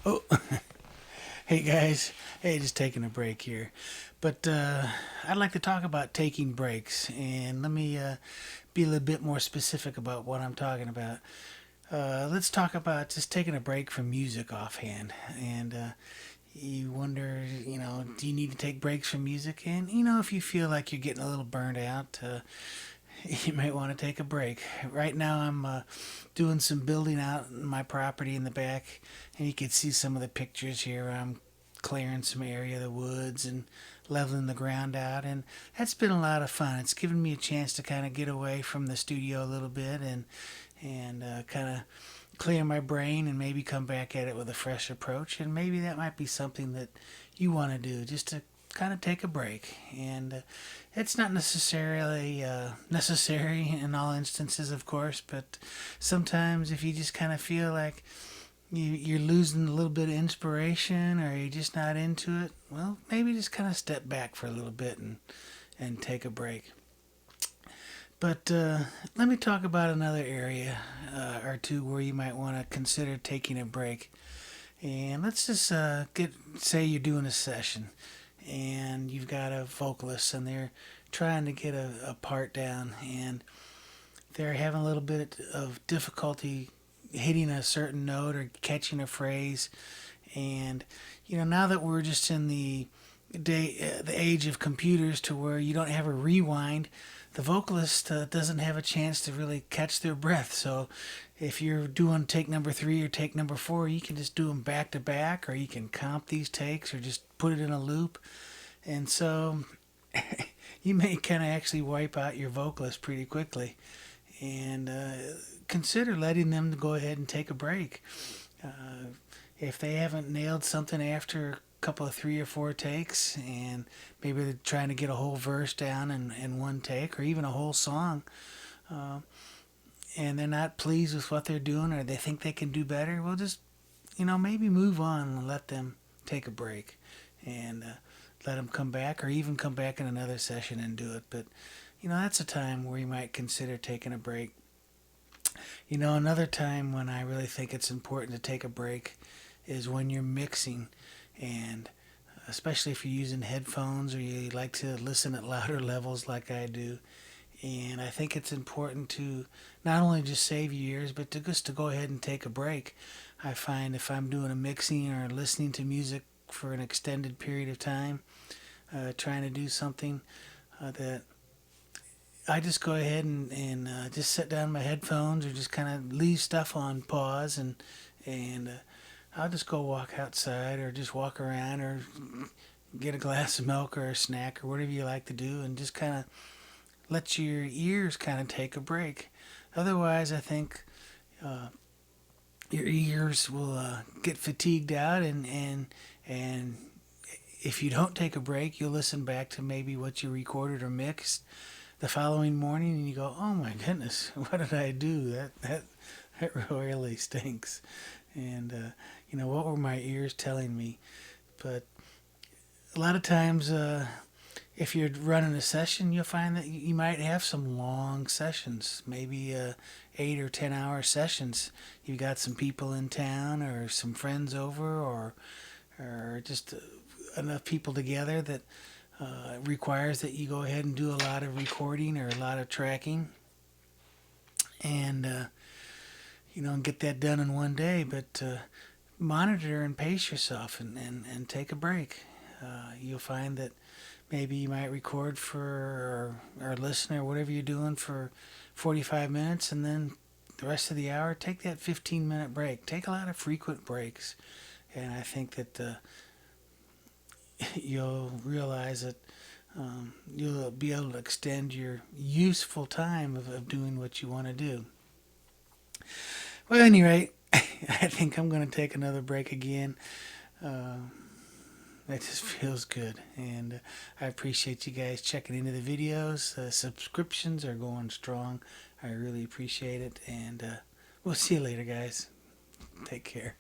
Oh, hey guys. Hey, just taking a break here. But I'd like to talk about taking breaks. And let me be a little bit more specific about what I'm talking about. Let's talk about just taking a break from music offhand. And you wonder, do you need to take breaks from music? And, if you feel like you're getting a little burned out, you might want to take a break. Right now, I'm doing some building out in my property in the back, and you can see some of the pictures here. I'm clearing some area of the woods and leveling the ground out, and that's been a lot of fun. It's given me a chance to kind of get away from the studio a little bit and kind of clear my brain and maybe come back at it with a fresh approach. And maybe that might be something that you want to do, just to kind of take a break. And it's not necessarily necessary in all instances, of course, but sometimes if you just kind of feel like you're losing a little bit of inspiration or you're just not into it, well, maybe just kind of step back for a little bit and take a break. But let me talk about another area or two where you might want to consider taking a break. And let's just say you're doing a session and you've got a vocalist and they're trying to get a part down and they're having a little bit of difficulty hitting a certain note or catching a phrase. And now that we're just in the age of computers to where you don't have a rewind, the vocalist doesn't have a chance to really catch their breath. So if you're doing take number 3 or take number 4, you can just do them back to back, or you can comp these takes or just put it in a loop. And so you may kind of actually wipe out your vocalist pretty quickly. And consider letting them go ahead and take a break. If they haven't nailed something after a couple of 3 or 4 takes, and maybe they're trying to get a whole verse down in one take, or even a whole song, and they're not pleased with what they're doing, or they think they can do better, well, just maybe move on and let them take a break, and let them come back, or even come back in another session and do it. But that's a time where you might consider taking a break. Another time when I really think it's important to take a break is when you're mixing, and especially if you're using headphones or you like to listen at louder levels like I do. And I think it's important to not only just save your ears, but to go ahead and take a break. I find if I'm doing a mixing or listening to music for an extended period of time, trying to do something that I just go ahead and just set down my headphones or just kind of leave stuff on pause, and I'll just go walk outside or just walk around or get a glass of milk or a snack or whatever you like to do, and just kind of let your ears kind of take a break. Otherwise, I think your ears will get fatigued out, and if you don't take a break, you'll listen back to maybe what you recorded or mixed the following morning, and you go, "Oh my goodness, what did I do? That really stinks." And what were my ears telling me? But a lot of times, if you're running a session, you'll find that you might have some long sessions, maybe 8 or 10 hour sessions. You've got some people in town, or some friends over, or just enough people together that requires that you go ahead and do a lot of recording or a lot of tracking, and and get that done in one day. But monitor and pace yourself, and take a break. You'll find that maybe you might record for or listen or whatever you're doing for 45 minutes, and then the rest of the hour, take that 15-minute break. Take a lot of frequent breaks, and I think that you'll realize that you'll be able to extend your useful time of doing what you want to do. Well, at any rate, I think I'm going to take another break again. Uh, that just feels good, and I appreciate you guys checking into the videos. Subscriptions are going strong. I really appreciate it, and we'll see you later, guys. Take care.